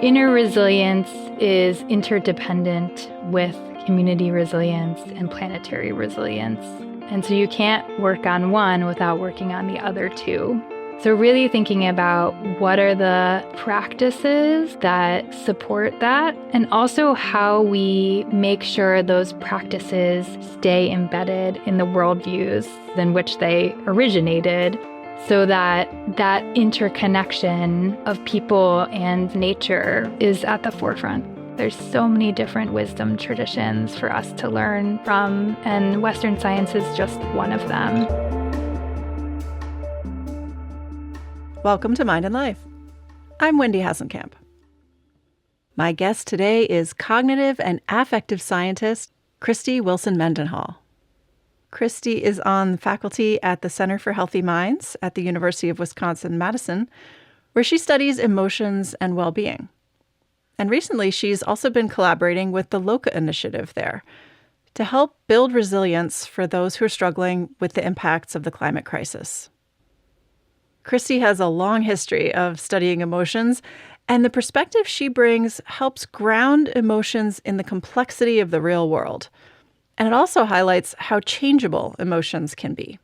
Inner resilience is interdependent with community resilience and planetary resilience. And so you can't work on one without working on the other two. So really thinking about what are the practices that support that, and also how we make sure those practices stay embedded in the worldviews in which they originated, so that that interconnection of people and nature is at the forefront. There's so many different wisdom traditions for us to learn from, and Western science is just one of them. Welcome to Mind and Life. I'm Wendy Hasenkamp. My guest today is cognitive and affective scientist Christy Wilson-Mendenhall. Christy is on faculty at the Center for Healthy Minds at the University of Wisconsin-Madison, where she studies emotions and well-being. And recently, she's also been collaborating with the LOCA initiative there to help build resilience for those who are struggling with the impacts of the climate crisis. Christy has a long history of studying emotions, and the perspective she brings helps ground emotions in the complexity of the real world. And it also highlights how changeable emotions can be.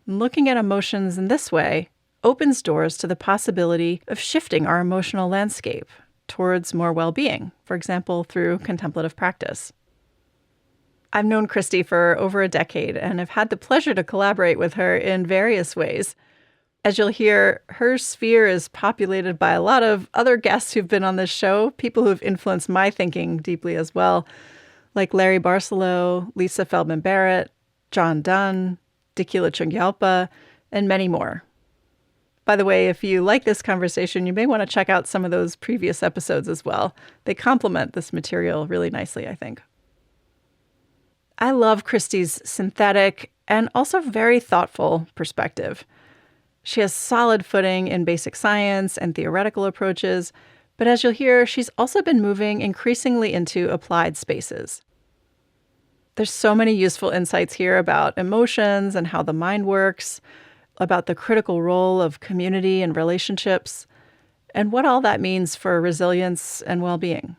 Looking at emotions in this way opens doors to the possibility of shifting our emotional landscape towards more well-being, for example, through contemplative practice. I've known Christy for over a decade and have had the pleasure to collaborate with her in various ways. As you'll hear, her sphere is populated by a lot of other guests who've been on this show, people who've influenced my thinking deeply as well, like Larry Barcelow, Lisa Feldman Barrett, John Dunn, Dikila Chungyalpa, and many more. By the way, if you like this conversation, you may want to check out some of those previous episodes as well. They complement this material really nicely, I think. I love Christy's synthetic and also very thoughtful perspective. She has solid footing in basic science and theoretical approaches, but as you'll hear, she's also been moving increasingly into applied spaces. There's so many useful insights here about emotions and how the mind works, about the critical role of community and relationships, and what all that means for resilience and well-being.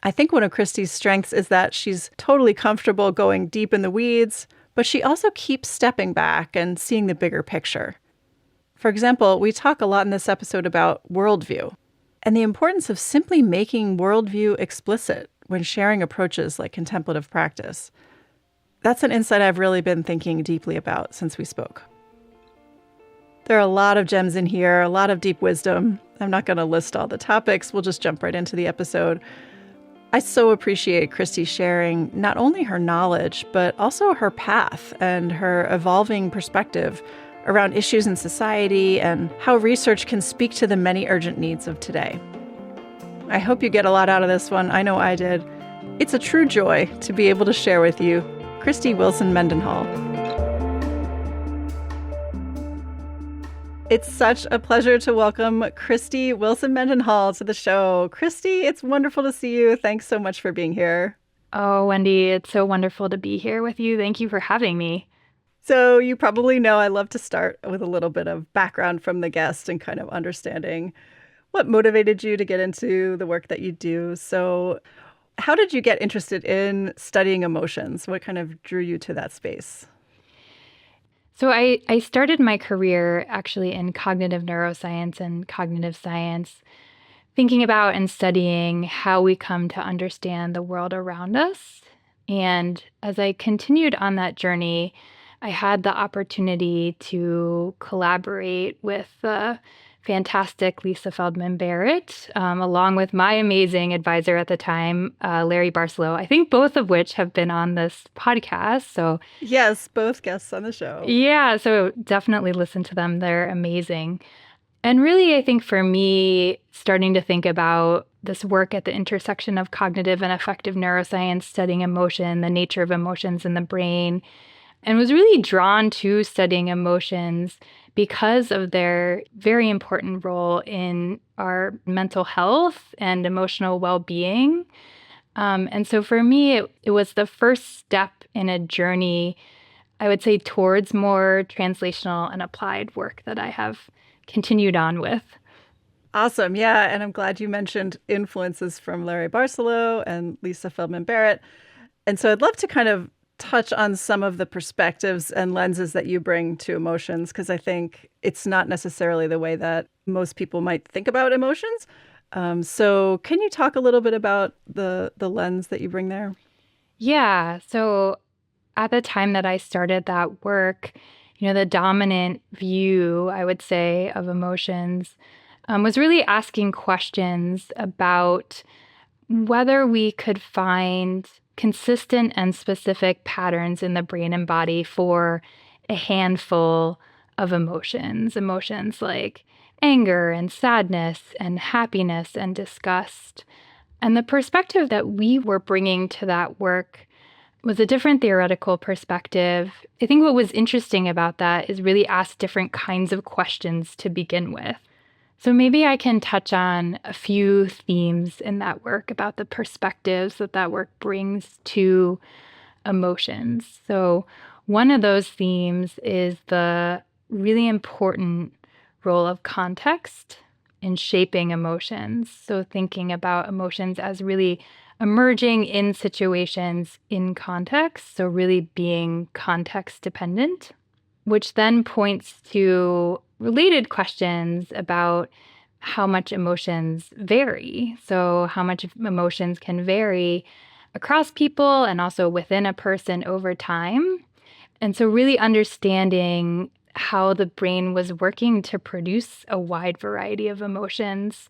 I think one of Christy's strengths is that she's totally comfortable going deep in the weeds, but she also keeps stepping back and seeing the bigger picture. For example, we talk a lot in this episode about worldview and the importance of simply making worldview explicit when sharing approaches like contemplative practice. That's an insight I've really been thinking deeply about since we spoke. There are a lot of gems in here, a lot of deep wisdom. I'm not going to list all the topics. We'll just jump right into the episode. I so appreciate Christy sharing not only her knowledge, but also her path and her evolving perspective around issues in society and how research can speak to the many urgent needs of today. I hope you get a lot out of this one. I know I did. It's a true joy to be able to share with you Christy Wilson-Mendenhall. It's such a pleasure to welcome Christy Wilson-Mendenhall to the show. Christy, it's wonderful to see you. Thanks so much for being here. Oh, Wendy, it's so wonderful to be here with you. Thank you for having me. So you probably know I love to start with a little bit of background from the guest and kind of understanding what motivated you to get into the work that you do. So how did you get interested in studying emotions? What kind of drew you to that space? So I started my career actually in cognitive neuroscience and cognitive science, thinking about and studying how we come to understand the world around us. And as I continued on that journey, I had the opportunity to collaborate with the fantastic Lisa Feldman Barrett, along with my amazing advisor at the time, Larry Barcelow. I think both of which have been on this podcast. So yes, both guests on the show. Yeah, so definitely listen to them. They're amazing. And really, I think for me, starting to think about this work at the intersection of cognitive and affective neuroscience, studying emotion, the nature of emotions in the brain, and was really drawn to studying emotions because of their very important role in our mental health and emotional well-being. And so for me, it was the first step in a journey, I would say, towards more translational and applied work that I have continued on with. Awesome. Yeah. And I'm glad you mentioned influences from Larry Barcelow and Lisa Feldman Barrett. And so I'd love to kind of touch on some of the perspectives and lenses that you bring to emotions, because I think it's not necessarily the way that most people might think about emotions. So can you talk a little bit about the lens that you bring there? Yeah. So at the time that I started that work, the dominant view, I would say, of emotions was really asking questions about whether we could find consistent and specific patterns in the brain and body for a handful of emotions like anger and sadness and happiness and disgust. And the perspective that we were bringing to that work was a different theoretical perspective. I think what was interesting about that is really ask different kinds of questions to begin with. So maybe I can touch on a few themes in that work about the perspectives that work brings to emotions. So one of those themes is the really important role of context in shaping emotions. So thinking about emotions as really emerging in situations in context, so really being context dependent, which then points to related questions about how much emotions vary. So how much emotions can vary across people and also within a person over time. And so really understanding how the brain was working to produce a wide variety of emotions.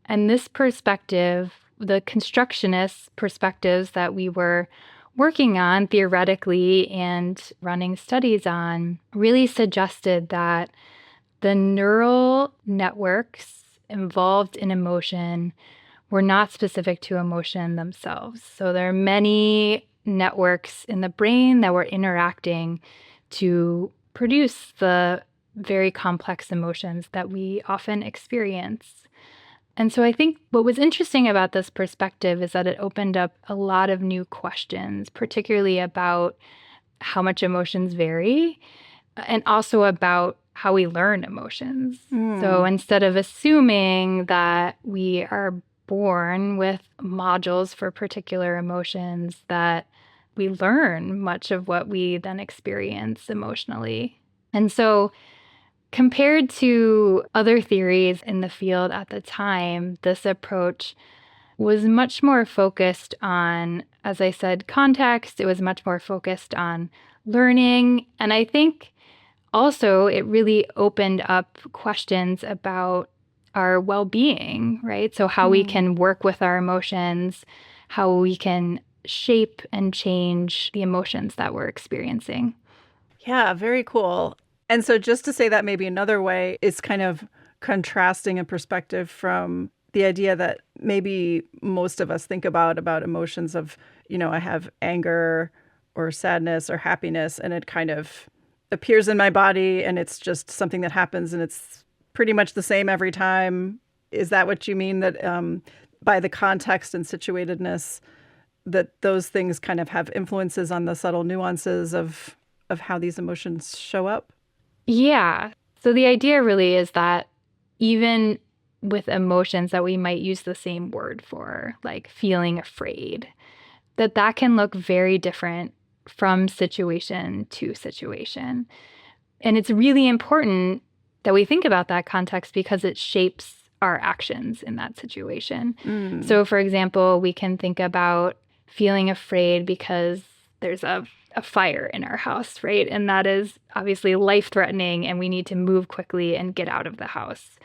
And this perspective, the constructionist perspectives that we were working on theoretically and running studies on, really suggested that the neural networks involved in emotion were not specific to emotion themselves. So there are many networks in the brain that were interacting to produce the very complex emotions that we often experience. And so I think what was interesting about this perspective is that it opened up a lot of new questions, particularly about how much emotions vary and also about how we learn emotions. So instead of assuming that we are born with modules for particular emotions, that we learn much of what we then experience emotionally. And so compared to other theories in the field at the time, this approach was much more focused on, as I said, context. It was much more focused on learning. And I think also it really opened up questions about our well-being, right? So how we can work with our emotions, how we can shape and change the emotions that we're experiencing. Yeah, very cool. And so just to say that maybe another way is kind of contrasting a perspective from the idea that maybe most of us think about emotions of, I have anger or sadness or happiness, and it kind of appears in my body and it's just something that happens and it's pretty much the same every time. Is that what you mean, that by the context and situatedness, that those things kind of have influences on the subtle nuances of how these emotions show up? Yeah. So the idea really is that even with emotions that we might use the same word for, like feeling afraid, that can look very different from situation to situation. And it's really important that we think about that context because it shapes our actions in that situation. So, for example, we can think about feeling afraid because there's a fire in our house, right? And that is obviously life-threatening and we need to move quickly and get out of the house.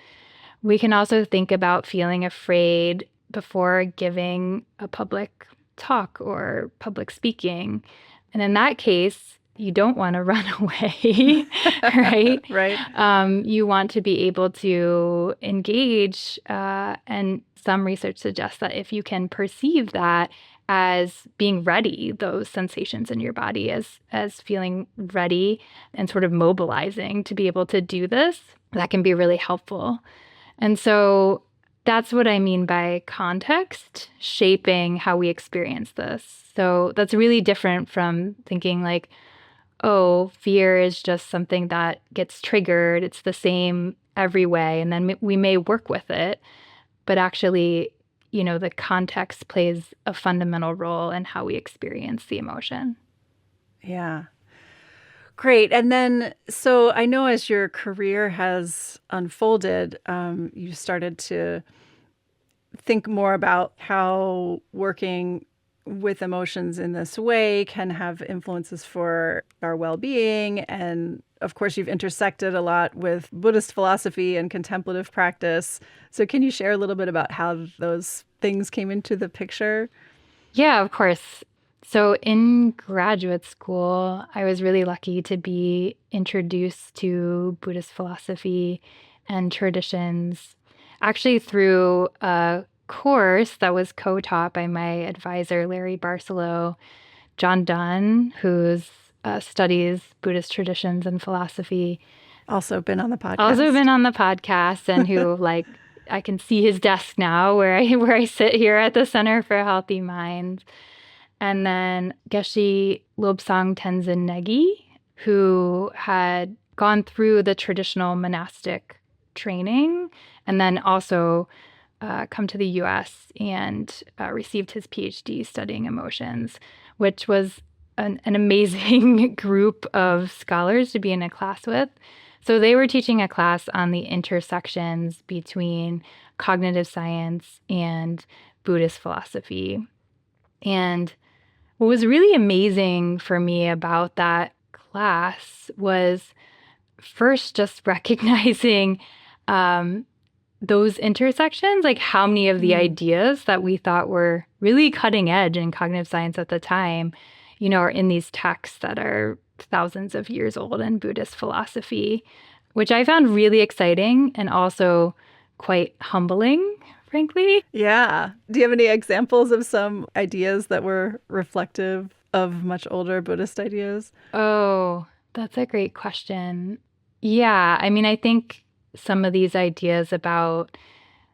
We can also think about feeling afraid before giving a public talk or public speaking. And in that case, you don't want to run away, right? Right. You want to be able to engage. And some research suggests that if you can perceive that as being ready, those sensations in your body as feeling ready and sort of mobilizing to be able to do this, that can be really helpful. And so that's what I mean by context shaping how we experience this. So that's really different from thinking like, oh, fear is just something that gets triggered. It's the same every way. And then we may work with it, but actually, the context plays a fundamental role in how we experience the emotion. Yeah. Great. And then, so I know as your career has unfolded, you started to think more about how working with emotions in this way can have influences for our well-being. And of course, you've intersected a lot with Buddhist philosophy and contemplative practice. So can you share a little bit about how those things came into the picture? Yeah, of course. So in graduate school, I was really lucky to be introduced to Buddhist philosophy and traditions, actually through a course that was co-taught by my advisor, Larry Barcelo, John Dunn, who studies Buddhist traditions and philosophy. Also been on the podcast. And who, I can see his desk now where I sit here at the Center for a Healthy Mind. And then Geshe Lobsang Tenzin Negi, who had gone through the traditional monastic training and then also come to the U.S. and received his PhD studying emotions, which was an amazing group of scholars to be in a class with. So they were teaching a class on the intersections between cognitive science and Buddhist philosophy. And what was really amazing for me about that class was first just recognizing those intersections, like how many of the ideas that we thought were really cutting edge in cognitive science at the time, are in these texts that are thousands of years old in Buddhist philosophy, which I found really exciting and also quite humbling, frankly. Yeah. Do you have any examples of some ideas that were reflective of much older Buddhist ideas? Oh, that's a great question. Yeah. I think some of these ideas about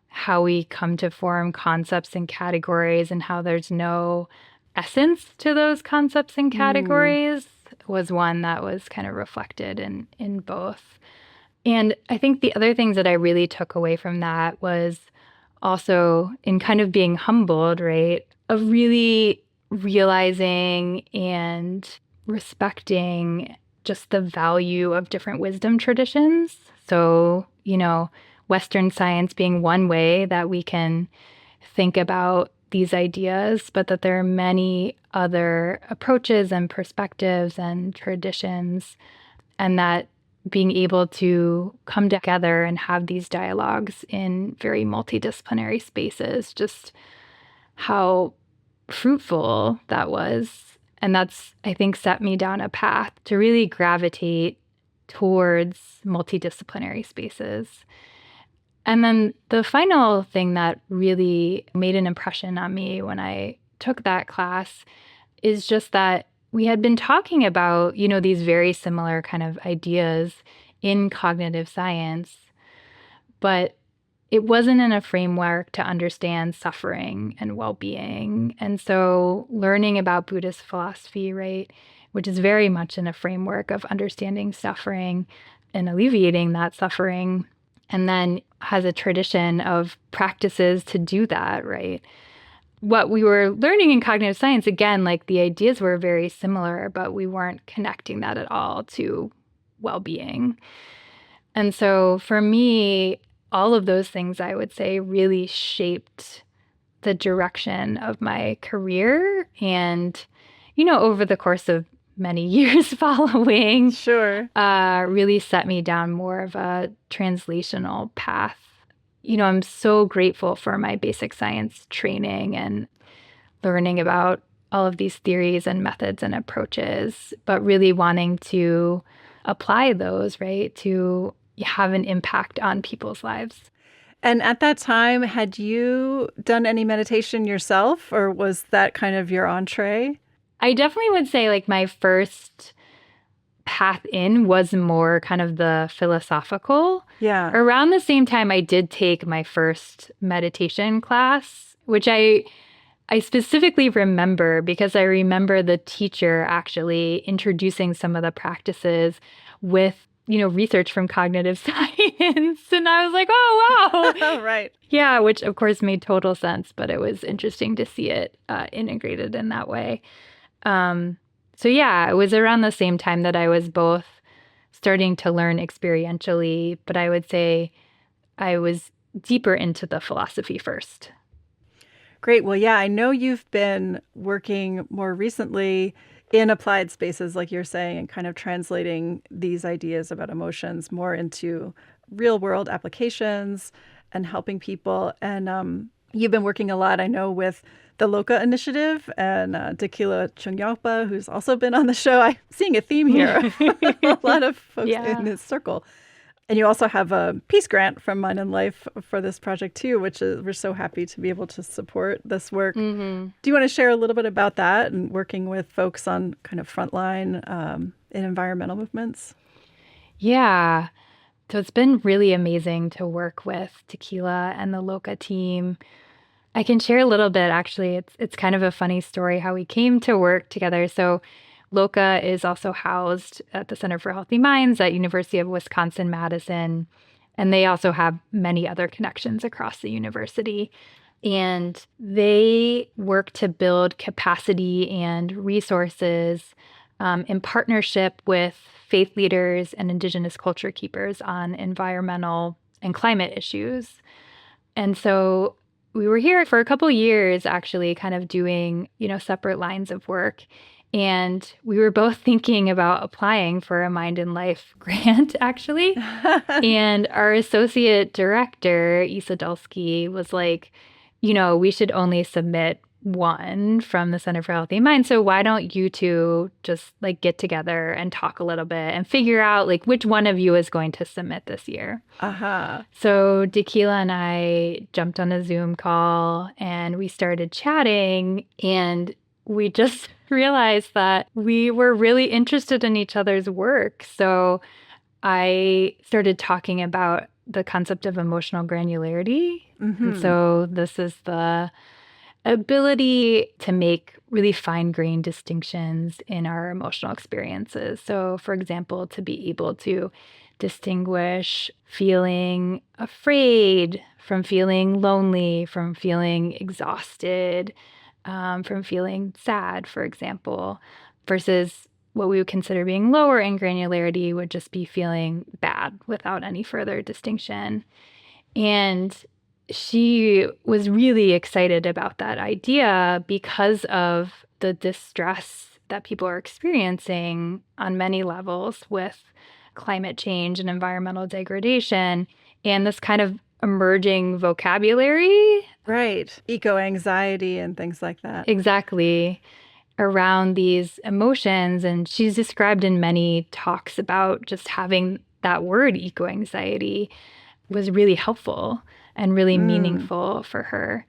how we come to form concepts and categories and how there's no essence to those concepts and categories was one that was kind of reflected in both. And I think the other things that I really took away from that was also in kind of being humbled, right, of really realizing and respecting just the value of different wisdom traditions. So, Western science being one way that we can think about these ideas, but that there are many other approaches and perspectives and traditions, and that being able to come together and have these dialogues in very multidisciplinary spaces, just how fruitful that was. And that's, I think, set me down a path to really gravitate towards multidisciplinary spaces. And then the final thing that really made an impression on me when I took that class is just that we had been talking about, these very similar kind of ideas in cognitive science, but it wasn't in a framework to understand suffering and well-being. And so learning about Buddhist philosophy, right, which is very much in a framework of understanding suffering and alleviating that suffering, and then has a tradition of practices to do that, right? What we were learning in cognitive science, again, the ideas were very similar, but we weren't connecting that at all to well-being. And so for me, all of those things, I would say, really shaped the direction of my career. And, over the course of many years following, really set me down more of a translational path. I'm so grateful for my basic science training and learning about all of these theories and methods and approaches, but really wanting to apply those, right, to have an impact on people's lives. And at that time, had you done any meditation yourself, or was that kind of your entree? I definitely would say my first path in was more kind of the philosophical. Yeah. Around the same time, I did take my first meditation class, which I I specifically remember because I remember the teacher actually introducing some of the practices with, research from cognitive science. And I was like, oh, wow. Right. Yeah, which of course made total sense, but it was interesting to see it integrated in that way. So yeah, it was around the same time that I was both starting to learn experientially, but I would say I was deeper into the philosophy first. Great. Well, yeah, I know you've been working more recently in applied spaces, like you're saying, and kind of translating these ideas about emotions more into real world applications and helping people. And you've been working a lot, I know, with the Loka Initiative and Tequila Chungyalpa, who's also been on the show. I'm seeing a theme here. A lot of folks in this circle. And you also have a peace grant from Mind and Life for this project too, which is, we're so happy to be able to support this work. Mm-hmm. Do you want to share a little bit about that and working with folks on kind of frontline in environmental movements? Yeah. So it's been really amazing to work with Tequila and the Loka team. I can share a little bit, actually. It's kind of a funny story how we came to work together. So Loka is also housed at the Center for Healthy Minds at University of Wisconsin-Madison, and they also have many other connections across the university. And they work to build capacity and resources in partnership with faith leaders and Indigenous culture keepers on environmental and climate issues. And so we were here for a couple years, actually, kind of doing, separate lines of work. And we were both thinking about applying for a Mind and Life grant, actually. And our associate director, Isa Dulski, was like, we should only submit one from the Center for Healthy Minds. So why don't you two just get together and talk a little bit and figure out which one of you is going to submit this year? Uh-huh. So Tequila and I jumped on a Zoom call and we started chatting, and we just realized that we were really interested in each other's work. So I started talking about the concept of emotional granularity. Mm-hmm. And so this is the ability to make really fine-grained distinctions in our emotional experiences. So, for example, to be able to distinguish feeling afraid from feeling lonely, from feeling exhausted, from feeling sad, for example, versus what we would consider being lower in granularity would just be feeling bad without any further distinction. And she was really excited about that idea because of the distress that people are experiencing on many levels with climate change and environmental degradation and this kind of emerging vocabulary. Right. Eco-anxiety and things like that. Exactly. Around these emotions. And she's described in many talks about just having that word eco-anxiety was really helpful and really meaningful for her.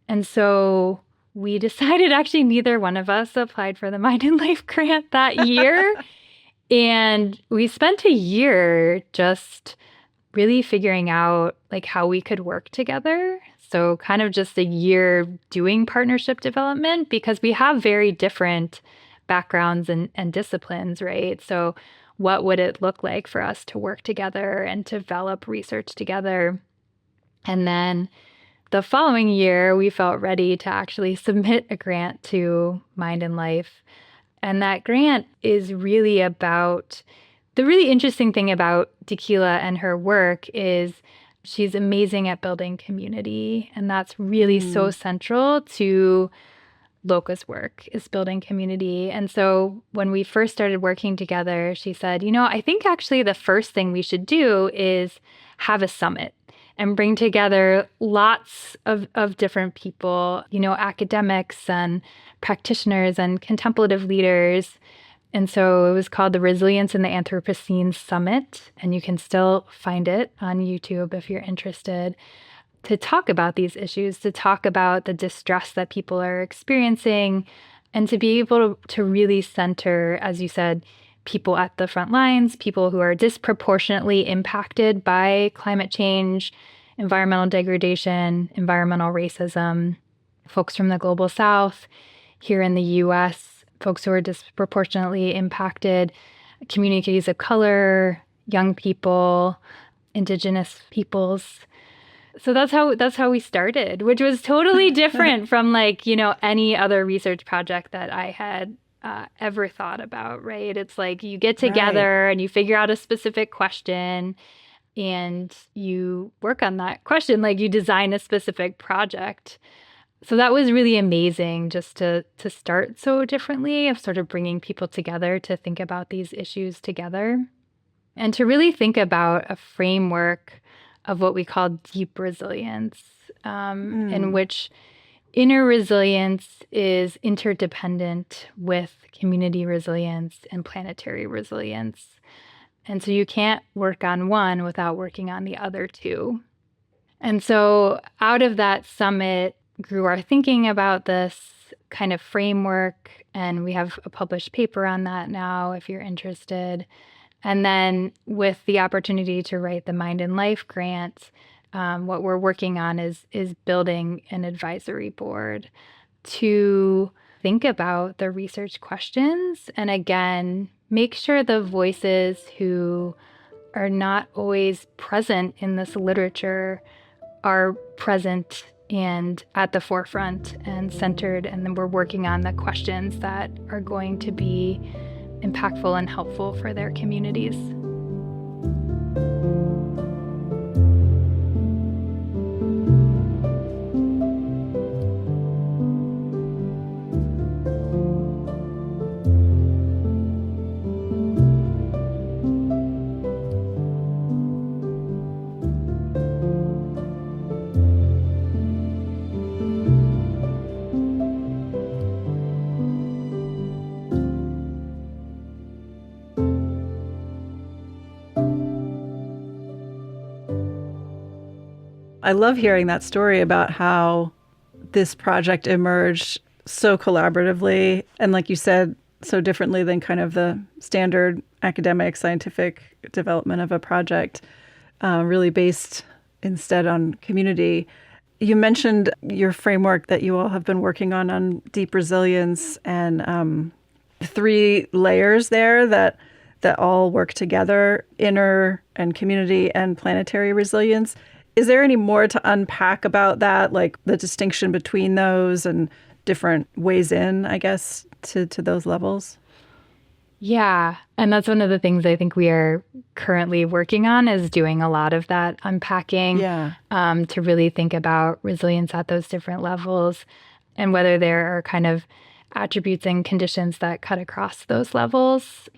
And so we decided actually neither one of us applied for the Mind and Life grant that year. And we spent a year just really figuring out how we could work together. So kind of just a year doing partnership development because we have very different backgrounds and disciplines, right? So what would it look like for us to work together and develop research together? And then the following year, we felt ready to actually submit a grant to Mind and Life. And that grant is really about, the really interesting thing about Tequila and her work is she's amazing at building community. And that's really so central to Loka's work, is building community. And so when we first started working together, she said, I think actually the first thing we should do is have a summit and bring together lots of different people, academics and practitioners and contemplative leaders. And so it was called the Resilience in the Anthropocene Summit. And you can still find it on YouTube if you're interested, to talk about these issues, to talk about the distress that people are experiencing, and to be able to really center, as you said, people at the front lines, people who are disproportionately impacted by climate change, environmental degradation, environmental racism. folks from the global south, here in the US, folks who are disproportionately impacted, communities of color, young people, indigenous peoples. So that's how we started, which was totally different from any other research project that I had ever thought about, right? It's like you get together and you figure out a specific question and you work on that question, like you design a specific project. So that was really amazing just to start so differently, of sort of bringing people together to think about these issues together and to really think about a framework of what we call deep resilience, in which inner resilience is interdependent with community resilience and planetary resilience. And so you can't work on one without working on the other two. And so out of that summit grew our thinking about this kind of framework. And we have a published paper on that now, if you're interested. And then with the opportunity to write the Mind and Life grant, what we're working on is building an advisory board to think about the research questions and, again, make sure the voices who are not always present in this literature are present and at the forefront and centered. And then we're working on the questions that are going to be impactful and helpful for their communities. I love hearing that story about how this project emerged so collaboratively and, like you said, so differently than kind of the standard academic scientific development of a project, really based instead on community. You mentioned your framework that you all have been working on deep resilience and 3 layers there that all work together, inner and community and planetary resilience. Is there any more to unpack about that, like the distinction between those and different ways in, I guess, to those levels? Yeah. And that's one of the things I think we are currently working on, is doing a lot of that unpacking to really think about resilience at those different levels and whether there are kind of attributes and conditions that cut across those levels.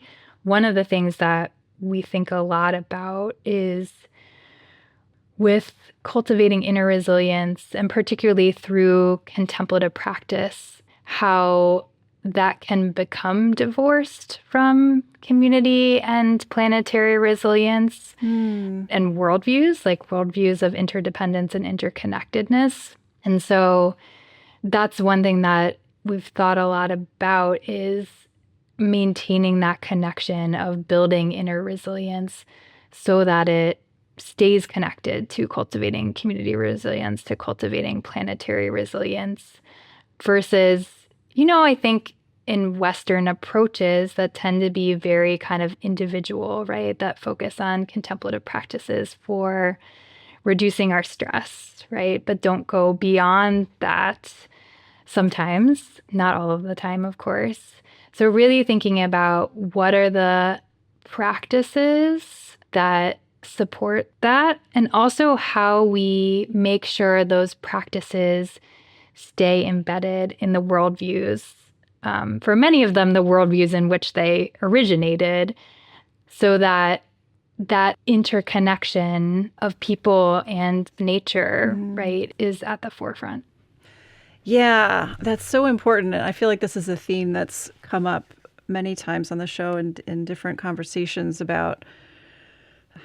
One of the things that we think a lot about is with cultivating inner resilience, and particularly through contemplative practice, how that can become divorced from community and planetary resilience and worldviews, like worldviews of interdependence and interconnectedness. And so that's one thing that we've thought a lot about, is maintaining that connection of building inner resilience so that it stays connected to cultivating community resilience, to cultivating planetary resilience, versus, I think in Western approaches that tend to be very kind of individual, right? That focus on contemplative practices for reducing our stress, right? But don't go beyond that sometimes, not all of the time, of course. So really thinking about what are the practices that support that, and also how we make sure those practices stay embedded in the worldviews. For many of them, the worldviews in which they originated, so that that interconnection of people and nature, right, is at the forefront. Yeah, that's so important. And I feel like this is a theme that's come up many times on the show and in different conversations about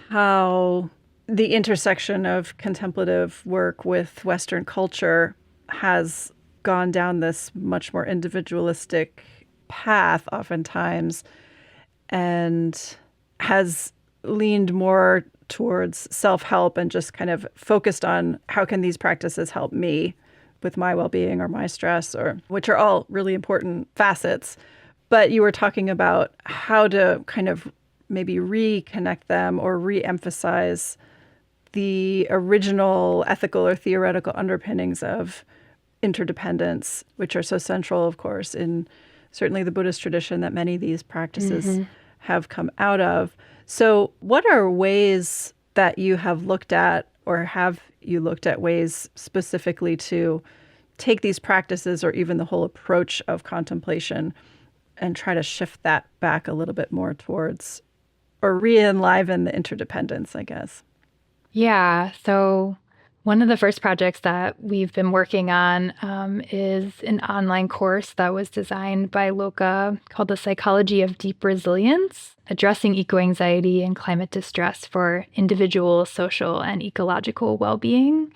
how the intersection of contemplative work with Western culture has gone down this much more individualistic path oftentimes, and has leaned more towards self-help and just kind of focused on how can these practices help me with my well-being or my stress, or which are all really important facets. But you were talking about how to kind of maybe reconnect them or re-emphasize the original ethical or theoretical underpinnings of interdependence, which are so central, of course, in certainly the Buddhist tradition that many of these practices have come out of. So what are ways that you have looked at, or have you looked at ways specifically to take these practices or even the whole approach of contemplation and try to shift that back a little bit more towards, or re-enliven the interdependence, I guess? Yeah. So one of the first projects that we've been working on is an online course that was designed by Loka called The Psychology of Deep Resilience, Addressing Eco-Anxiety and Climate Distress for Individual, Social, and Ecological Well-Being.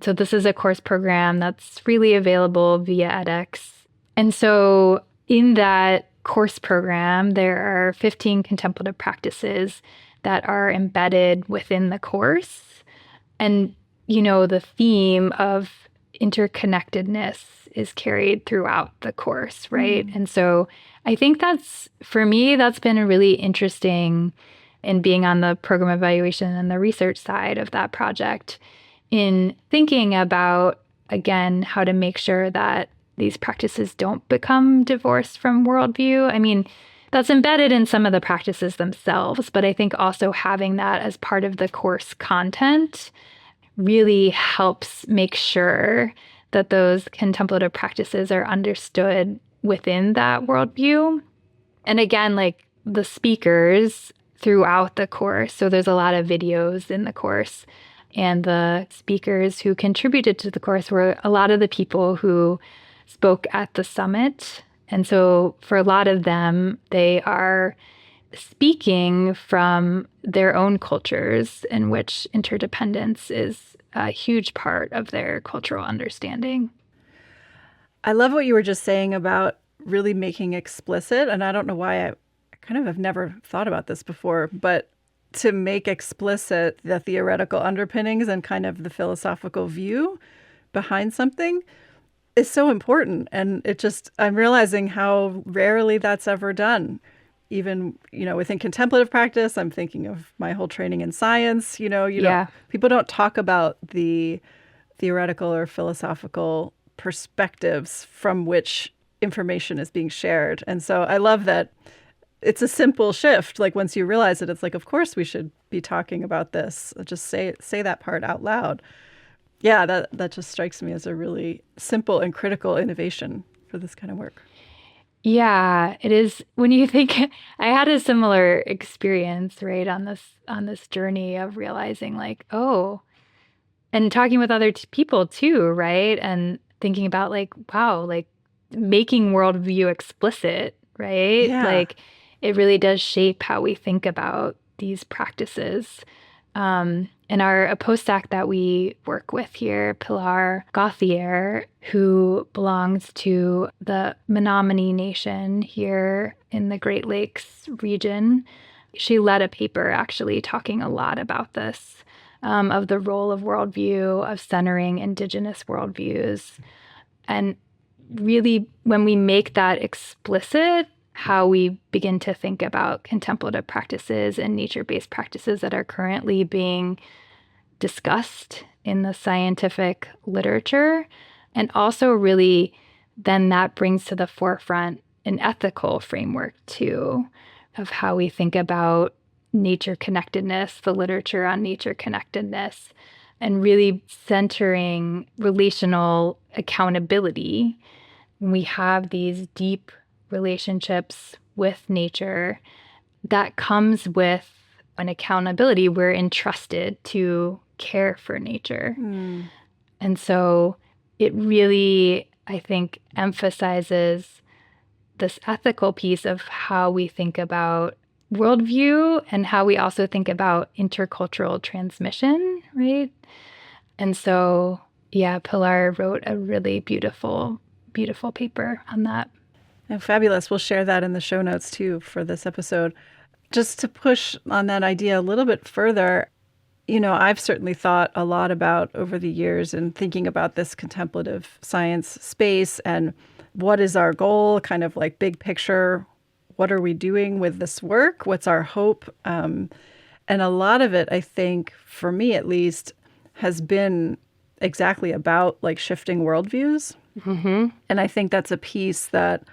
So this is a course program that's freely available via edX. And so in that course program, there are 15 contemplative practices that are embedded within the course. And the theme of interconnectedness is carried throughout the course, right? And so I think for me, that's been a really interesting in being on the program evaluation and the research side of that project, in thinking about, again, how to make sure that these practices don't become divorced from worldview. I mean, that's embedded in some of the practices themselves, but I think also having that as part of the course content really helps make sure that those contemplative practices are understood within that worldview. And again, like the speakers throughout the course, so there's a lot of videos in the course, and the speakers who contributed to the course were a lot of the people who spoke at the summit. And so for a lot of them, they are speaking from their own cultures in which interdependence is a huge part of their cultural understanding. I love what you were just saying about really making explicit, and I don't know why I kind of have never thought about this before, but to make explicit the theoretical underpinnings and kind of the philosophical view behind something is so important. And I'm realizing how rarely that's ever done. Even, within contemplative practice, I'm thinking of my whole training in science, people don't talk about the theoretical or philosophical perspectives from which information is being shared. And so I love that it's a simple shift. Like once you realize it, it's like, of course we should be talking about this. Just say that part out loud. Yeah, that just strikes me as a really simple and critical innovation for this kind of work. Yeah, it is. When you think, I had a similar experience, right, on this journey of realizing like, oh, and talking with other people too, right? And thinking about like, wow, like making worldview explicit, right? Yeah. Like it really does shape how we think about these practices. And a postdoc that we work with here, Pilar Gauthier, who belongs to the Menominee Nation here in the Great Lakes region, she led a paper actually talking a lot about this, of the role of worldview, of centering Indigenous worldviews. And really, when we make that explicit, how we begin to think about contemplative practices and nature-based practices that are currently being discussed in the scientific literature. And also really then that brings to the forefront an ethical framework too, of how we think about nature connectedness, the literature on nature connectedness, and really centering relational accountability. We have these deep relationships with nature that comes with an accountability. We're entrusted to care for nature. And so it really, I think, emphasizes this ethical piece of how we think about worldview and how we also think about intercultural transmission, right? And so, yeah, Pilar wrote a really beautiful, beautiful paper on that. Oh, fabulous. We'll share that in the show notes too for this episode. Just to push on that idea a little bit further, I've certainly thought a lot about over the years and thinking about this contemplative science space and what is our goal, kind of like big picture. What are we doing with this work? What's our hope? And a lot of it, I think, for me at least, has been exactly about like shifting worldviews. Mm-hmm. And I think that's a piece that,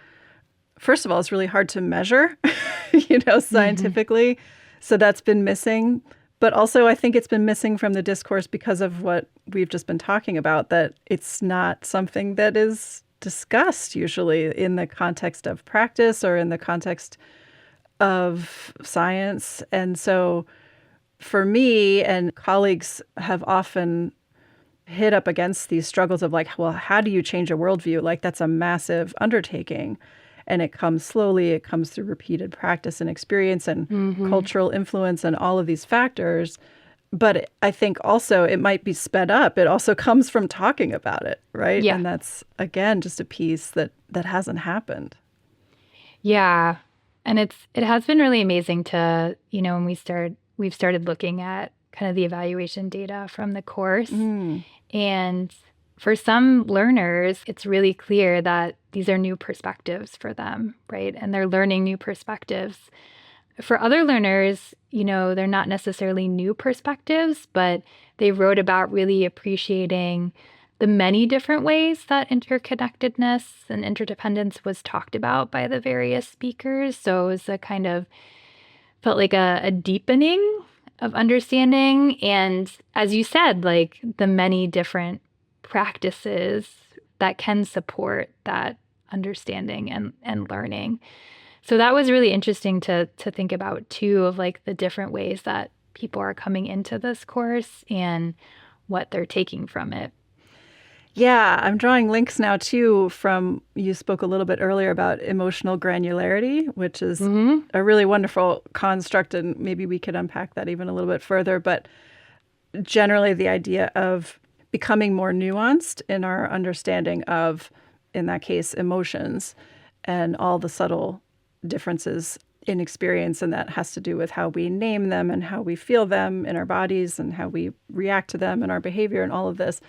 first of all, it's really hard to measure, scientifically. Mm-hmm. So that's been missing. But also, I think it's been missing from the discourse because of what we've just been talking about, that it's not something that is discussed usually in the context of practice or in the context of science. And so for me, and colleagues have often hit up against these struggles of like, well, how do you change a worldview? Like, that's a massive undertaking. And it comes slowly. It comes through repeated practice and experience and cultural influence and all of these factors. But I think also it might be sped up. It also comes from talking about it, right? Yeah. And that's, again, just a piece that hasn't happened. Yeah. And it has been really amazing to, when we've started looking at kind of the evaluation data from the course. And for some learners, it's really clear that these are new perspectives for them, right? And they're learning new perspectives. For other learners, they're not necessarily new perspectives, but they wrote about really appreciating the many different ways that interconnectedness and interdependence was talked about by the various speakers. So it was felt like a deepening of understanding. And as you said, like the many different practices that can support that understanding and learning. So that was really interesting to think about too, of like the different ways that people are coming into this course and what they're taking from it. Yeah, I'm drawing links now too from, you spoke a little bit earlier about emotional granularity, which is a really wonderful construct, and maybe we could unpack that even a little bit further. But generally the idea of becoming more nuanced in our understanding of, in that case, emotions and all the subtle differences in experience. And that has to do with how we name them and how we feel them in our bodies and how we react to them in our behavior and all of this.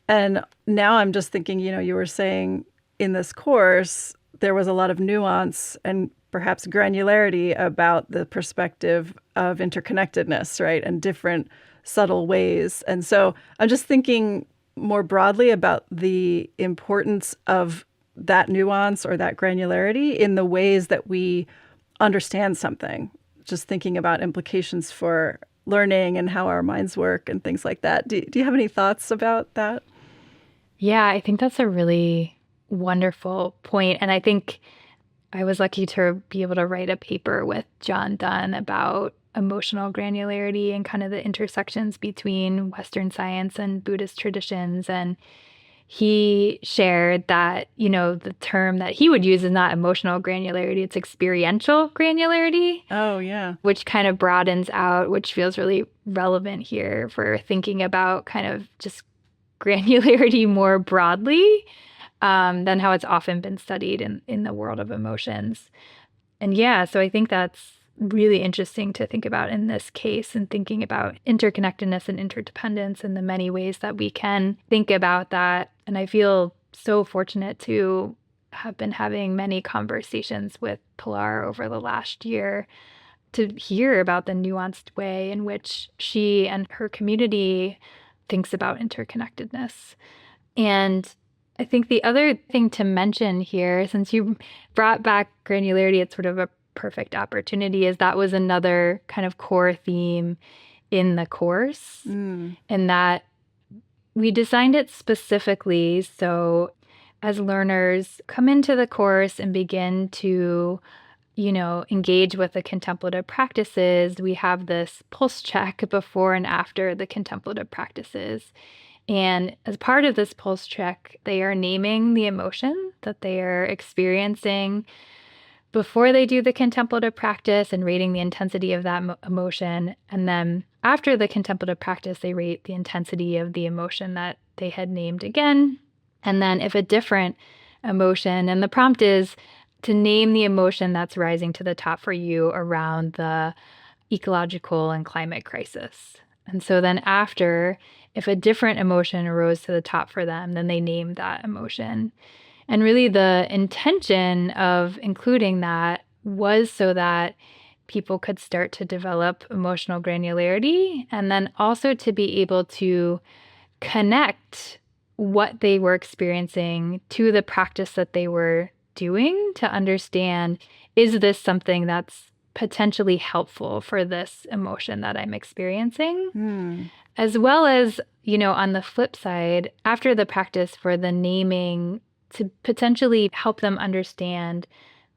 And now I'm just thinking, you were saying in this course, there was a lot of nuance and perhaps granularity about the perspective of interconnectedness, right? And different subtle ways. And so I'm just thinking more broadly about the importance of that nuance or that granularity in the ways that we understand something. Just thinking about implications for learning and how our minds work and things like that. Do you have any thoughts about that? Yeah, I think that's a really wonderful point. And I think I was lucky to be able to write a paper with John Dunn about emotional granularity and kind of the intersections between Western science and Buddhist traditions. And he shared that, the term that he would use is not emotional granularity, it's experiential granularity. Oh, yeah. Which kind of broadens out, which feels really relevant here for thinking about kind of just granularity more broadly than how it's often been studied in the world of emotions. And yeah, so I think that's really interesting to think about in this case, and thinking about interconnectedness and interdependence and the many ways that we can think about that. And I feel so fortunate to have been having many conversations with Pilar over the last year to hear about the nuanced way in which she and her community thinks about interconnectedness. And I think the other thing to mention here, since you brought back granularity, it's sort of a perfect opportunity, is that was another kind of core theme in the course, and that we designed it specifically so as learners come into the course and begin to, engage with the contemplative practices, we have this pulse check before and after the contemplative practices. And as part of this pulse check, they are naming the emotion that they are experiencing before they do the contemplative practice and rating the intensity of that emotion. And then after the contemplative practice, they rate the intensity of the emotion that they had named again. And then if a different emotion, and the prompt is to name the emotion that's rising to the top for you around the ecological and climate crisis. And so then after, if a different emotion arose to the top for them, then they named that emotion. And really the intention of including that was so that people could start to develop emotional granularity, and then also to be able to connect what they were experiencing to the practice that they were doing, to understand, is this something that's potentially helpful for this emotion that I'm experiencing? As well as, on the flip side, after the practice, for the naming to potentially help them understand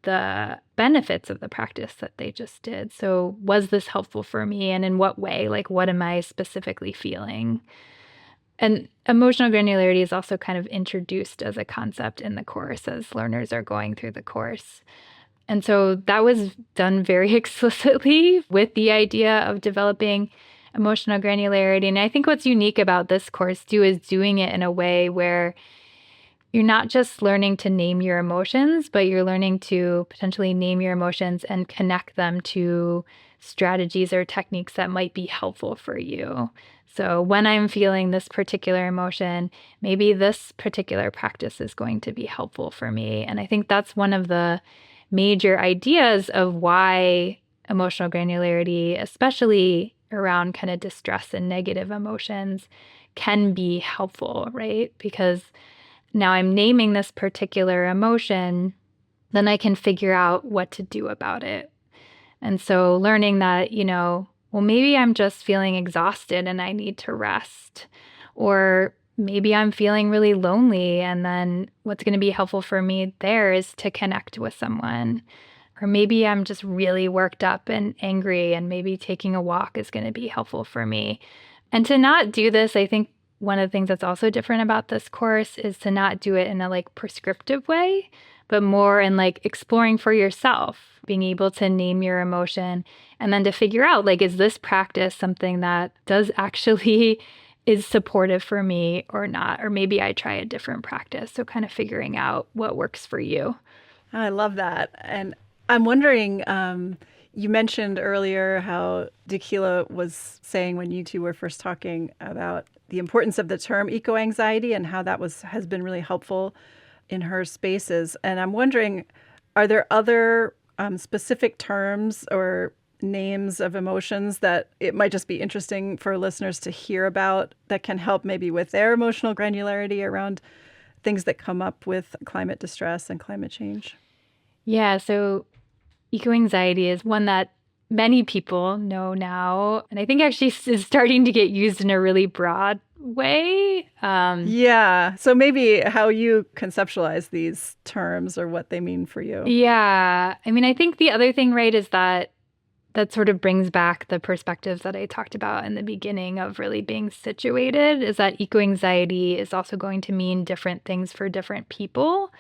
the benefits of the practice that they just did. So was this helpful for me, and in what way? Like, what am I specifically feeling? And emotional granularity is also kind of introduced as a concept in the course as learners are going through the course. And so that was done very explicitly with the idea of developing emotional granularity. And I think what's unique about this course too is doing it in a way where you're not just learning to name your emotions, but you're learning to potentially name your emotions and connect them to strategies or techniques that might be helpful for you. So when I'm feeling this particular emotion, maybe this particular practice is going to be helpful for me. And I think that's one of the major ideas of why emotional granularity, especially around kind of distress and negative emotions, can be helpful, right? Because now I'm naming this particular emotion, then I can figure out what to do about it. And so learning that, well, maybe I'm just feeling exhausted and I need to rest. Or maybe I'm feeling really lonely, and then what's going to be helpful for me there is to connect with someone. Or maybe I'm just really worked up and angry, and maybe taking a walk is going to be helpful for me. And to not do this, I think one of the things that's also different about this course is to not do it in a prescriptive way, but more in exploring for yourself, being able to name your emotion, and then to figure out, is this practice something that does actually is supportive for me or not? Or maybe I try a different practice. So kind of figuring out what works for you. I love that. And I'm wondering, you mentioned earlier how Dakila was saying when you two were first talking about the importance of the term eco-anxiety and how that has been really helpful in her spaces. And I'm wondering, are there other specific terms or names of emotions that it might just be interesting for listeners to hear about that can help maybe with their emotional granularity around things that come up with climate distress and climate change? Yeah, so eco-anxiety is one that many people know now, and I think actually is starting to get used in a really broad way. Yeah, so maybe how you conceptualize these terms or what they mean for you. Yeah, I mean, I think the other thing, right, is that sort of brings back the perspectives that I talked about in the beginning of really being situated, is that eco-anxiety is also going to mean different things for different people.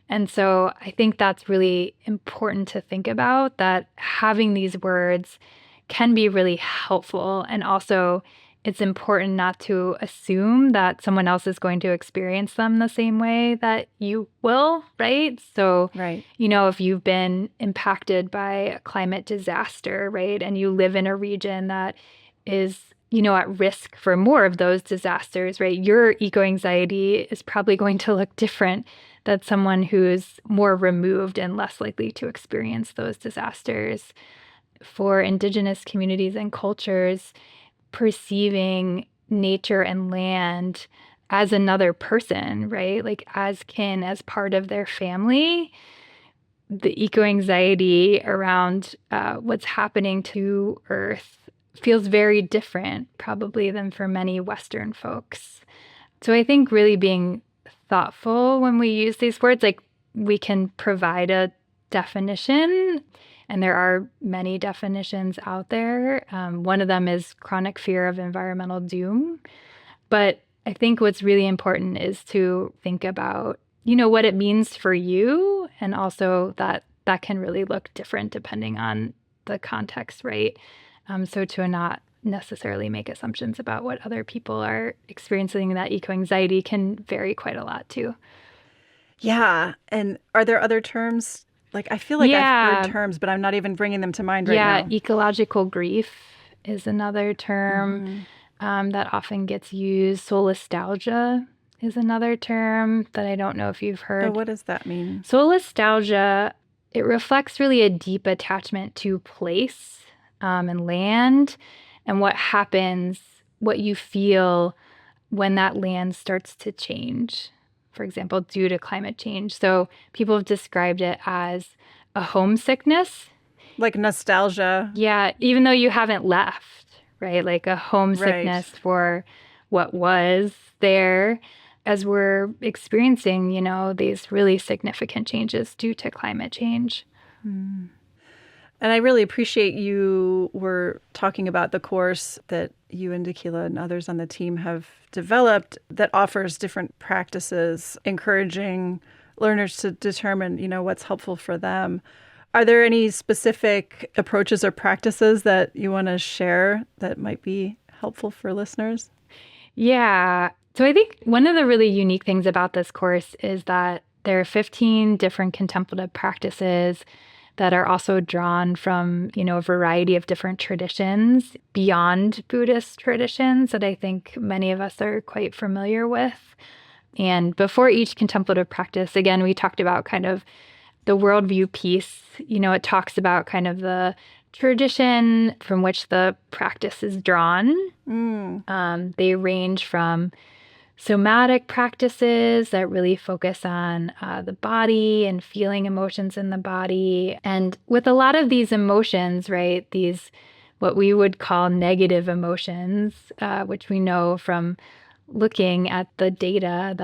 And so I think that's really important to think about, that having these words can be really helpful. And also it's important not to assume that someone else is going to experience them the same way that you will, right? So, right. If you've been impacted by a climate disaster, right, and you live in a region that is at risk for more of those disasters, right, your eco-anxiety is probably going to look different than someone who's more removed and less likely to experience those disasters. For Indigenous communities and cultures, perceiving nature and land as another person, right, as kin, as part of their family, the eco-anxiety around what's happening to Earth feels very different probably than for many Western folks. So I think really being thoughtful when we use these words, we can provide a definition, and there are many definitions out there. One of them is chronic fear of environmental doom. But I think what's really important is to think about, what it means for you, and also that can really look different depending on the context, right? So to not necessarily make assumptions about what other people are experiencing, that eco-anxiety can vary quite a lot too. Yeah. And are there other terms? I feel like I've heard terms, but I'm not even bringing them to mind right now. Yeah, ecological grief is another term that often gets used. Solastalgia is another term that I don't know if you've heard. Oh, what does that mean? Solastalgia, it reflects really a deep attachment to place and land, and what happens, what you feel when that land starts to change, for example, due to climate change. So people have described it as a homesickness. Like nostalgia. Yeah, even though you haven't left, right? Like a homesickness for what was there as we're experiencing, these really significant changes due to climate change. And I really appreciate you were talking about the course that you and Dakila and others on the team have developed that offers different practices, encouraging learners to determine, what's helpful for them. Are there any specific approaches or practices that you want to share that might be helpful for listeners? Yeah. So I think one of the really unique things about this course is that there are 15 different contemplative practices that are also drawn from, a variety of different traditions beyond Buddhist traditions that I think many of us are quite familiar with. And before each contemplative practice, again, we talked about kind of the worldview piece. It talks about kind of the tradition from which the practice is drawn. They range from somatic practices that really focus on the body and feeling emotions in the body. And with a lot of these emotions, right, these what we would call negative emotions, which we know from looking at the data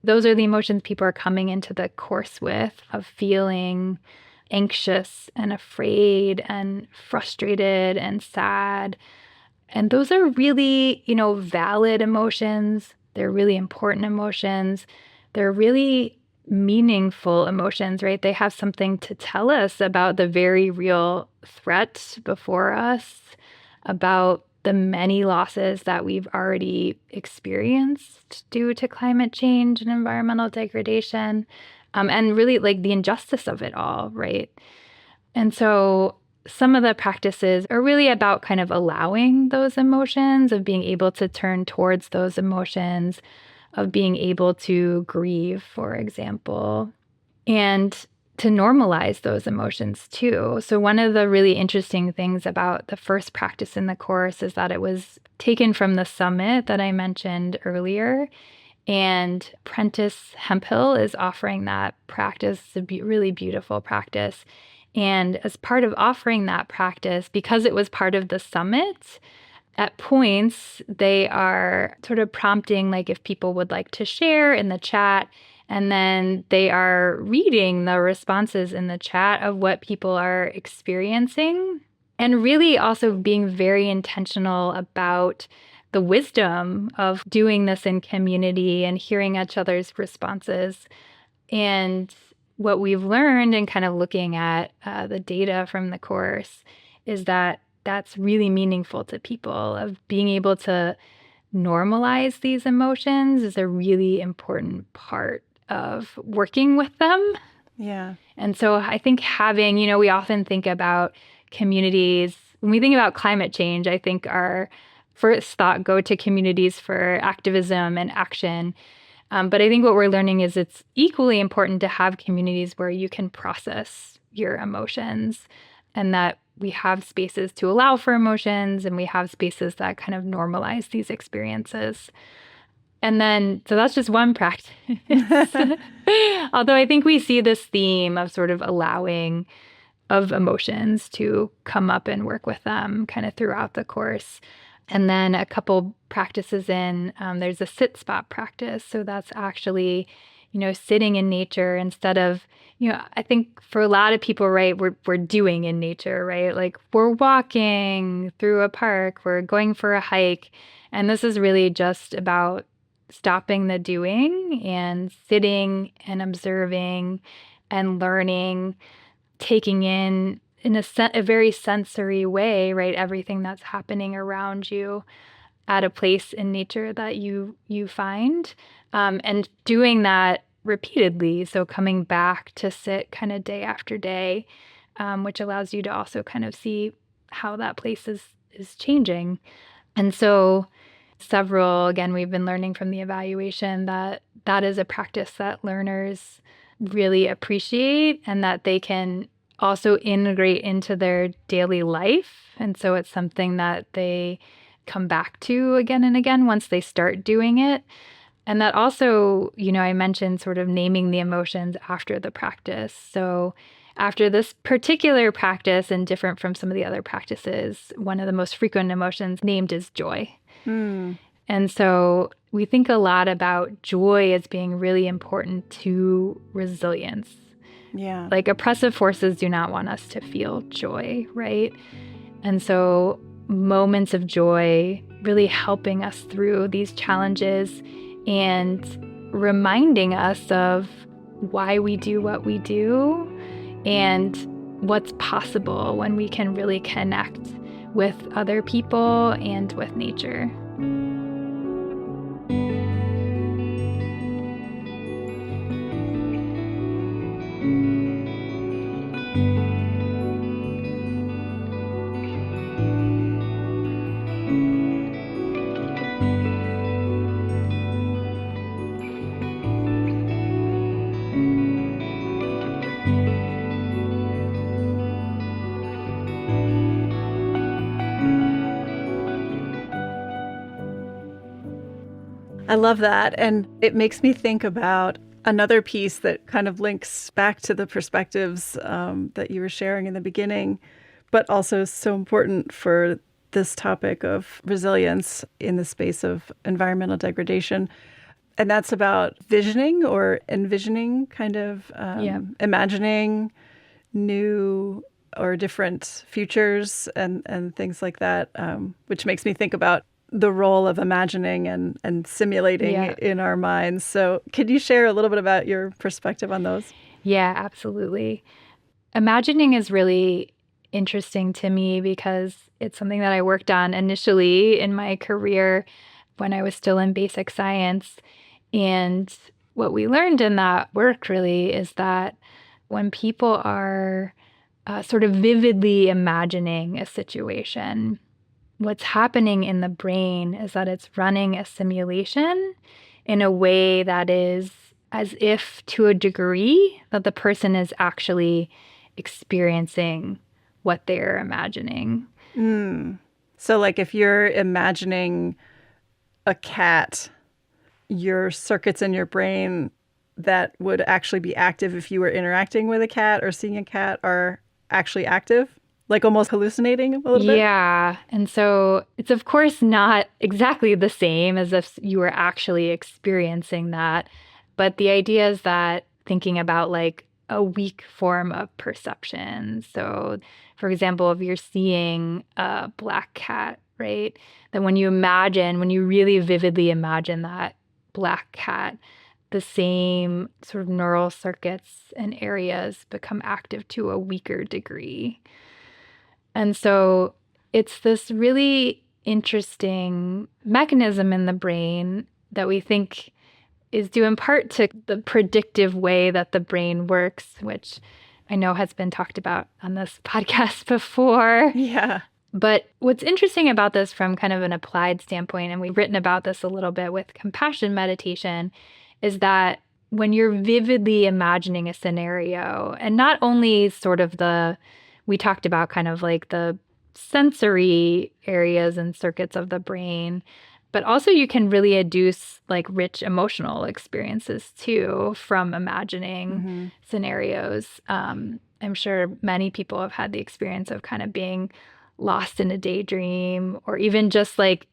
those are the emotions people are coming into the course with, of feeling anxious and afraid and frustrated and sad. And those are really, valid emotions. They're really important emotions. They're really meaningful emotions, right? They have something to tell us about the very real threat before us, about the many losses that we've already experienced due to climate change and environmental degradation, and really like the injustice of it all, right? And so some of the practices are really about kind of allowing those emotions, of being able to turn towards those emotions, of being able to grieve, for example, and to normalize those emotions too. So one of the really interesting things about the first practice in the course is that it was taken from the summit that I mentioned earlier. And Prentice Hemphill is offering that practice. It's a really beautiful practice. And as part of offering that practice, because it was part of the summit, at points they are sort of prompting, like, if people would like to share in the chat, and then they are reading the responses in the chat of what people are experiencing, and really also being very intentional about the wisdom of doing this in community and hearing each other's responses. And what we've learned in kind of looking at the data from the course is that that's really meaningful to people, of being able to normalize these emotions is a really important part of working with them. Yeah. And so I think having, we often think about communities, when we think about climate change, I think our first thought go to communities for activism and action. But I think what we're learning is it's equally important to have communities where you can process your emotions, and that we have spaces to allow for emotions, and we have spaces that kind of normalize these experiences. And then, so that's just one practice. Although I think we see this theme of sort of allowing of emotions to come up and work with them kind of throughout the course. And then a couple practices in, there's a sit spot practice. So that's actually, sitting in nature instead of, I think for a lot of people, right, we're doing in nature, right? Like we're walking through a park, we're going for a hike. And this is really just about stopping the doing and sitting and observing and learning, taking in a very sensory way, right? Everything that's happening around you at a place in nature that you find, and doing that repeatedly. So coming back to sit kind of day after day, which allows you to also kind of see how that place is is changing. And so again, we've been learning from the evaluation that that is a practice that learners really appreciate and that they can also integrate into their daily life. And so it's something that they come back to again and again once they start doing it. And that also, I mentioned sort of naming the emotions after the practice. So after this particular practice, and different from some of the other practices, one of the most frequent emotions named is joy. And so we think a lot about joy as being really important to resilience. Yeah. Like oppressive forces do not want us to feel joy, right? And so moments of joy really helping us through these challenges and reminding us of why we do what we do and what's possible when we can really connect with other people and with nature. I love that. And it makes me think about another piece that kind of links back to the perspectives that you were sharing in the beginning, but also so important for this topic of resilience in the space of environmental degradation. And that's about envisioning, kind of imagining new or different futures and things like that, which makes me think about the role of imagining and simulating in our minds. So could you share a little bit about your perspective on those? Yeah, absolutely. Imagining is really interesting to me because it's something that I worked on initially in my career when I was still in basic science. And what we learned in that work really is that when people are sort of vividly imagining a situation, what's happening in the brain is that it's running a simulation in a way that is as if, to a degree, that the person is actually experiencing what they're imagining. So like if you're imagining a cat, your circuits in your brain that would actually be active if you were interacting with a cat or seeing a cat are actually active? Like almost hallucinating a little bit? Yeah. And so it's, of course, not exactly the same as if you were actually experiencing that. But the idea is that thinking about like a weak form of perception. So, for example, if you're seeing a black cat, right, then when you really vividly imagine that black cat, the same sort of neural circuits and areas become active to a weaker degree. And so it's this really interesting mechanism in the brain that we think is due in part to the predictive way that the brain works, which I know has been talked about on this podcast before. Yeah. But what's interesting about this from kind of an applied standpoint, and we've written about this a little bit with compassion meditation, is that when you're vividly imagining a scenario, and not only sort of we talked about kind of like the sensory areas and circuits of the brain, but also you can really induce like rich emotional experiences too from imagining scenarios. I'm sure many people have had the experience of kind of being lost in a daydream or even just like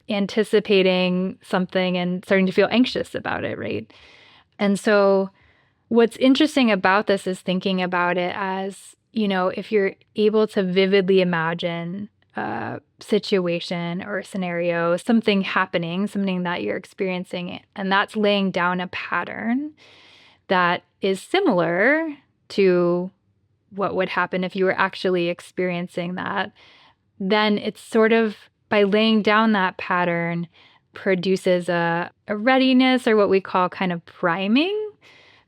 anticipating something and starting to feel anxious about it, right? And so what's interesting about this is thinking about it as, if you're able to vividly imagine a situation or a scenario, something happening, something that you're experiencing, and that's laying down a pattern that is similar to what would happen if you were actually experiencing that, then it's sort of by laying down that pattern produces a readiness or what we call kind of priming.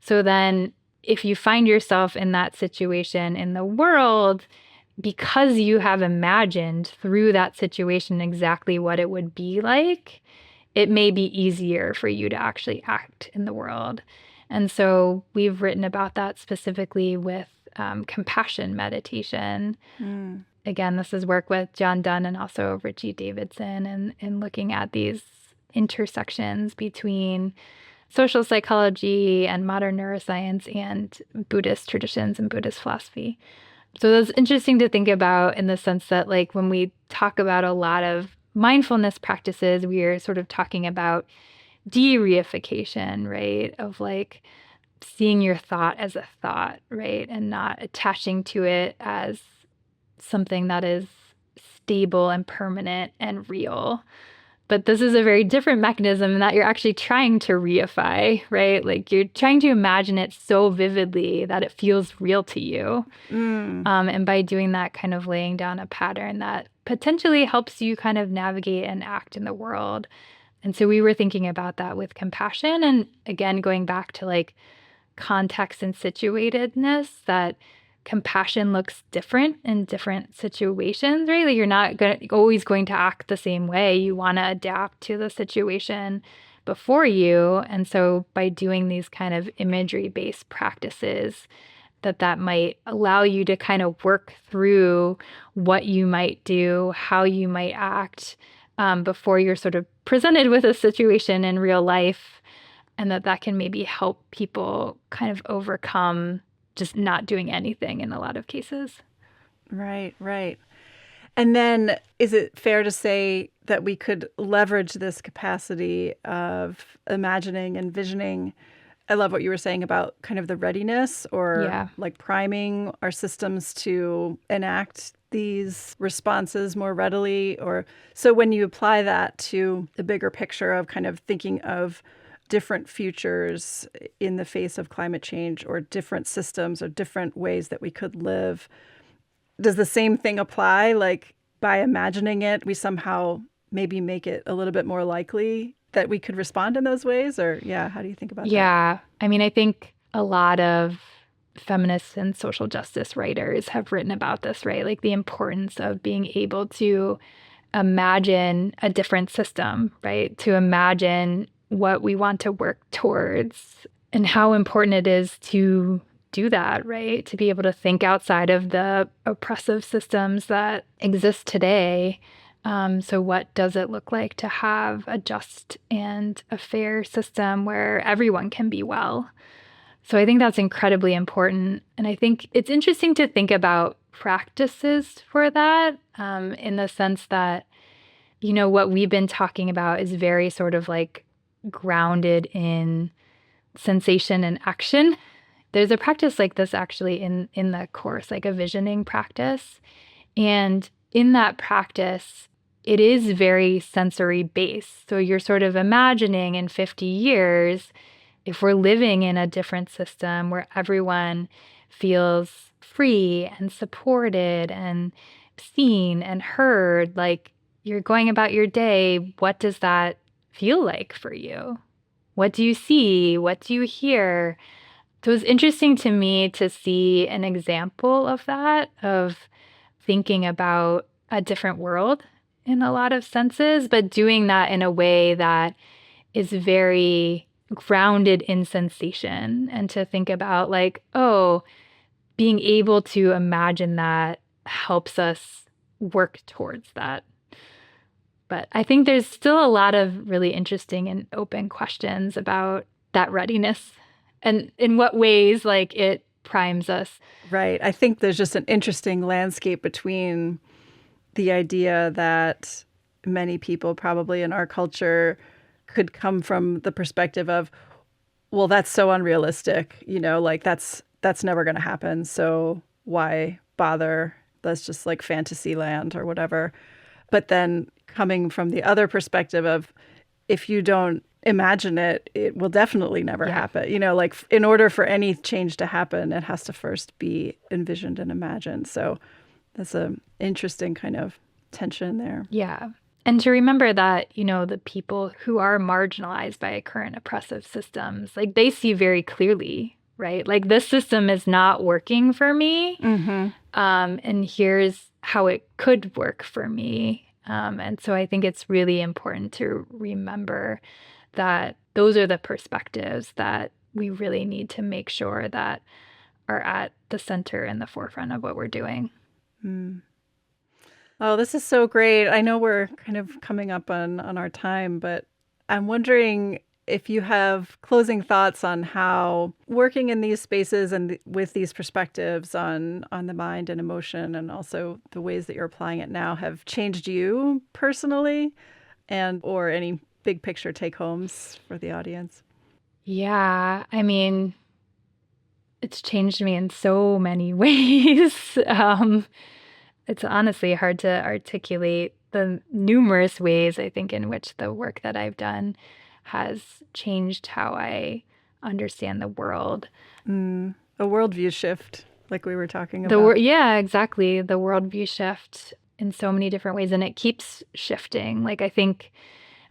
So then if you find yourself in that situation in the world, because you have imagined through that situation exactly what it would be like, it may be easier for you to actually act in the world. And so we've written about that specifically with compassion meditation. Again, this is work with John Dunn and also Richie Davidson, and looking at these intersections between social psychology and modern neuroscience and Buddhist traditions and Buddhist philosophy. So that's interesting to think about in the sense that, like, when we talk about a lot of mindfulness practices, we are sort of talking about de-reification, right? Of like seeing your thought as a thought, right? And not attaching to it as something that is stable and permanent and real. But this is a very different mechanism in that you're actually trying to reify, right? Like you're trying to imagine it so vividly that it feels real to you. And by doing that, kind of laying down a pattern that potentially helps you kind of navigate and act in the world. And so we were thinking about that with compassion. And again, going back to like context and situatedness, that compassion looks different in different situations, right? Like you're not always going to act the same way. You want to adapt to the situation before you. And so by doing these kind of imagery-based practices, that might allow you to kind of work through what you might do, how you might act before you're sort of presented with a situation in real life, and that can maybe help people kind of overcome just not doing anything in a lot of cases. Right, right. And then is it fair to say that we could leverage this capacity of imagining and visioning? I love what you were saying about kind of the readiness or like priming our systems to enact these responses more readily. Or so when you apply that to the bigger picture of kind of thinking of different futures in the face of climate change or different systems or different ways that we could live, does the same thing apply? Like by imagining it, we somehow maybe make it a little bit more likely that we could respond in those ways? Or how do you think about that? Yeah. I mean, I think a lot of feminists and social justice writers have written about this, right? Like the importance of being able to imagine a different system, right? To imagine what we want to work towards and how important it is to do that, right? To be able to think outside of the oppressive systems that exist today. So what does it look like to have a just and a fair system where everyone can be well? So I think that's incredibly important. And I think it's interesting to think about practices for that in the sense that, you know, what we've been talking about is very sort of like grounded in sensation and action. There's a practice like this actually in the course, like a visioning practice. And in that practice, it is very sensory based. So you're sort of imagining in 50 years, if we're living in a different system where everyone feels free and supported and seen and heard, like you're going about your day, what does that feel like for you? What do you see? What do you hear? So it was interesting to me to see an example of that, of thinking about a different world in a lot of senses, but doing that in a way that is very grounded in sensation, and to think about like, oh, being able to imagine that helps us work towards that. But I think there's still a lot of really interesting and open questions about that readiness and in what ways like it primes us. Right. I think there's just an interesting landscape between the idea that many people probably in our culture could come from the perspective of, well, that's so unrealistic, you know, like that's never going to happen. So why bother? That's just like fantasy land or whatever. But then coming from the other perspective of, if you don't imagine it, it will definitely never happen. You know, like in order for any change to happen, it has to first be envisioned and imagined. So that's an interesting kind of tension there. Yeah. And to remember that, you know, the people who are marginalized by current oppressive systems, like they see very clearly, right? Like this system is not working for me. And here's how it could work for me. And so I think it's really important to remember that those are the perspectives that we really need to make sure that are at the center and the forefront of what we're doing. Oh, this is so great. I know we're kind of coming up on our time, but I'm wondering if you have closing thoughts on how working in these spaces and with these perspectives on the mind and emotion, and also the ways that you're applying it now, have changed you personally, and or any big picture take homes for the audience. Yeah, I mean, it's changed me in so many ways. It's honestly hard to articulate the numerous ways, I think, in which the work that I've done has changed how I understand the world. A worldview shift, like we were talking about. Yeah, exactly. The worldview shift in so many different ways, and it keeps shifting. Like, I think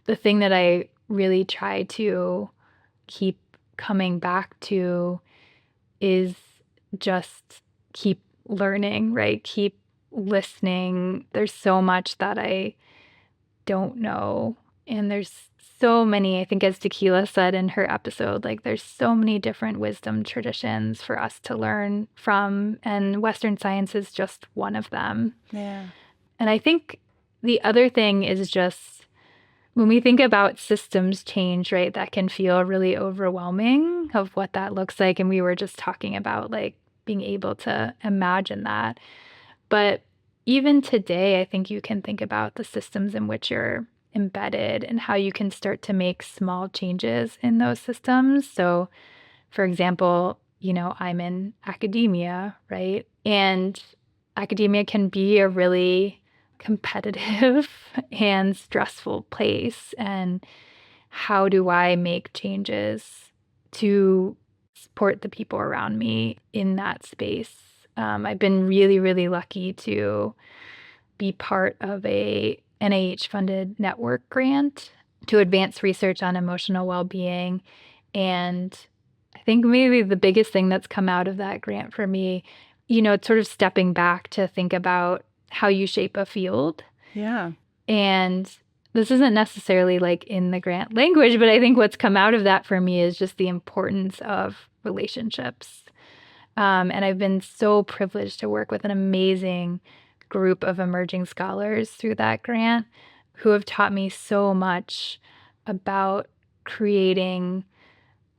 the thing that I really try to keep coming back to is just keep learning, right? Keep listening. There's so much that I don't know. And there's so many, I think as Tequila said in her episode, like there's so many different wisdom traditions for us to learn from. And Western science is just one of them. Yeah. And I think the other thing is just when we think about systems change, right, that can feel really overwhelming of what that looks like. And we were just talking about like being able to imagine that. But even today, I think you can think about the systems in which you're embedded and how you can start to make small changes in those systems. So, for example, I'm in academia, right? And academia can be a really competitive and stressful place. And how do I make changes to support the people around me in that space? I've been really, really lucky to be part of a NIH-funded network grant to advance research on emotional well-being. And I think maybe the biggest thing that's come out of that grant for me, it's sort of stepping back to think about how you shape a field. Yeah. And this isn't necessarily like in the grant language, but I think what's come out of that for me is just the importance of relationships. And I've been so privileged to work with an amazing group of emerging scholars through that grant who have taught me so much about creating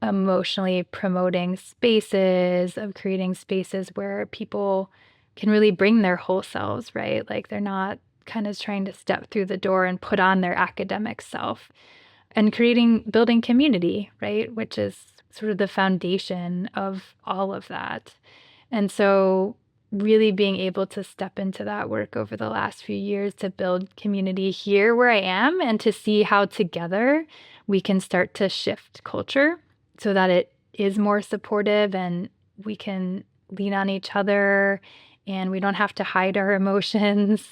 emotionally promoting spaces, of creating spaces where people can really bring their whole selves, right? Like they're not kind of trying to step through the door and put on their academic self, and building community, right? Which is sort of the foundation of all of that. And so really being able to step into that work over the last few years to build community here where I am, and to see how together we can start to shift culture so that it is more supportive and we can lean on each other and we don't have to hide our emotions.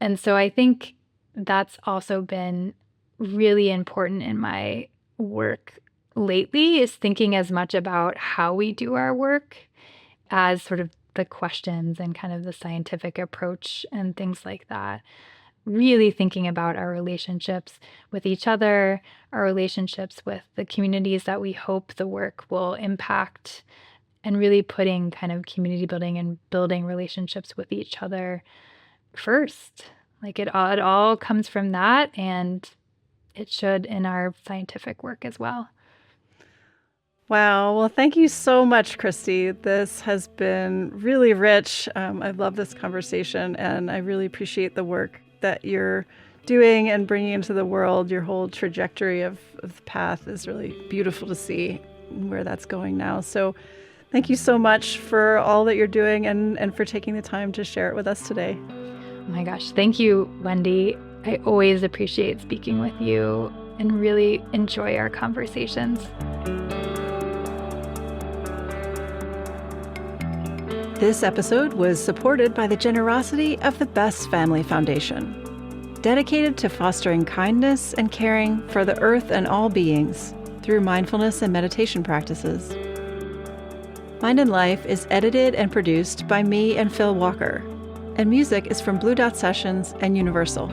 And so I think that's also been really important in my work lately, is thinking as much about how we do our work as sort of the questions and kind of the scientific approach and things like that. Really thinking about our relationships with each other, our relationships with the communities that we hope the work will impact, and really putting kind of community building and building relationships with each other first. Like it all comes from that, and it should in our scientific work as well. Wow. Well, thank you so much, Christy. This has been really rich. I love this conversation, and I really appreciate the work that you're doing and bringing into the world. Your whole trajectory of the path is really beautiful to see where that's going now. So thank you so much for all that you're doing and for taking the time to share it with us today. Oh my gosh. Thank you, Wendy. I always appreciate speaking with you and really enjoy our conversations. This episode was supported by the generosity of the Best Family Foundation, dedicated to fostering kindness and caring for the earth and all beings through mindfulness and meditation practices. Mind and Life is edited and produced by me and Phil Walker, and music is from Blue Dot Sessions and Universal.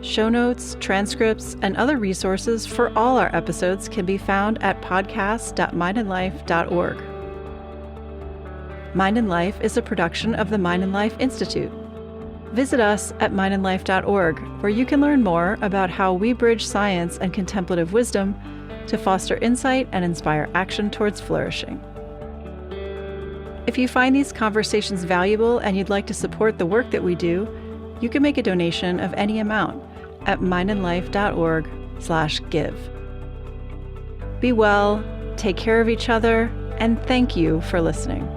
Show notes, transcripts, and other resources for all our episodes can be found at podcast.mindandlife.org. Mind and Life is a production of the Mind and Life Institute. Visit us at mindandlife.org, where you can learn more about how we bridge science and contemplative wisdom to foster insight and inspire action towards flourishing. If you find these conversations valuable and you'd like to support the work that we do, you can make a donation of any amount at mindandlife.org/give. Be well, take care of each other, and thank you for listening.